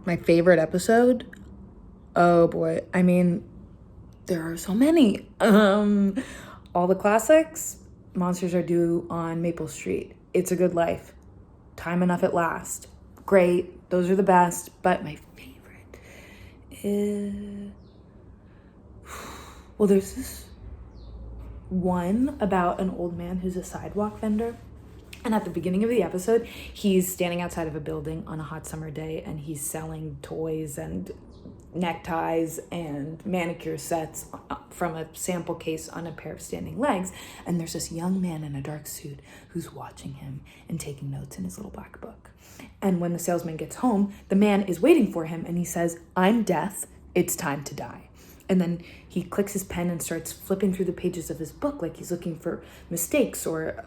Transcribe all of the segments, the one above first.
My favorite episode? Oh boy. I mean, there are so many. All the classics. Monsters Are Due on Maple Street. It's a Good Life. Time Enough at Last. Great. Those are the best. But my favorite is... Well, there's this one about an old man who's a sidewalk vendor. And at the beginning of the episode, he's standing outside of a building on a hot summer day, and he's selling toys and neckties and manicure sets from a sample case on a pair of standing legs. And there's this young man in a dark suit who's watching him and taking notes in his little black book. And when the salesman gets home, the man is waiting for him, and he says, "I'm death, it's time to die." And then he clicks his pen and starts flipping through the pages of his book like he's looking for mistakes or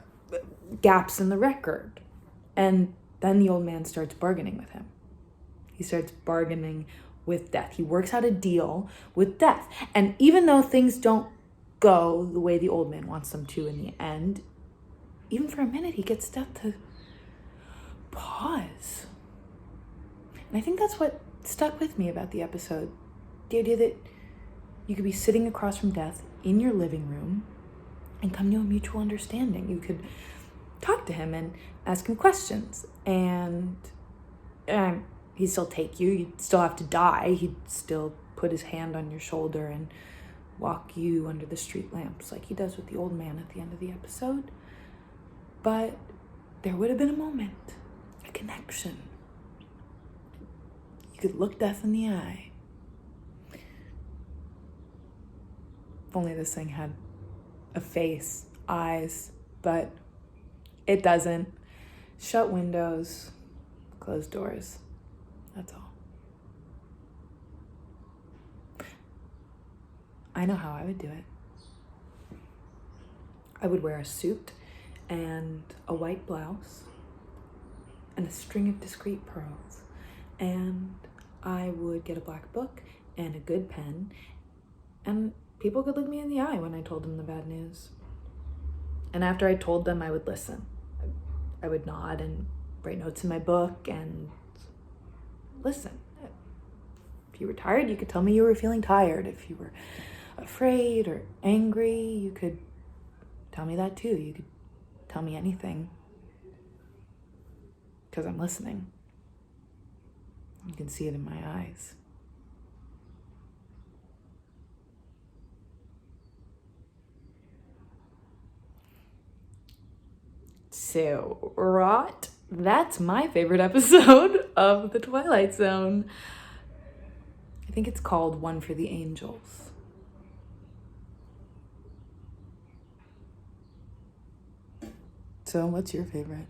gaps in the record. And then the old man starts bargaining with him. He starts bargaining with death. He works out a deal with death. And even though things don't go the way the old man wants them to in the end, even for a minute, he gets death to pause. And I think that's what stuck with me about the episode. The idea that you could be sitting across from death in your living room and come to a mutual understanding. You could talk to him and ask him questions, and he'd still take you. You'd still have to die. He'd still put his hand on your shoulder and walk you under the street lamps like he does with the old man at the end of the episode. But there would have been a moment, a connection. You could look death in the eye. If only this thing had a face, eyes, but it doesn't. Shut windows, closed doors. That's all. I know how I would do it. I would wear a suit and a white blouse and a string of discreet pearls. And I would get a black book and a good pen, and people could look me in the eye when I told them the bad news. And after I told them, I would listen. I would nod and write notes in my book and listen. If you were tired, you could tell me you were feeling tired. If you were afraid or angry, you could tell me that too. You could tell me anything, because I'm listening. You can see it in my eyes. So, Rot, that's my favorite episode of The Twilight Zone. I think it's called One for the Angels. So, what's your favorite?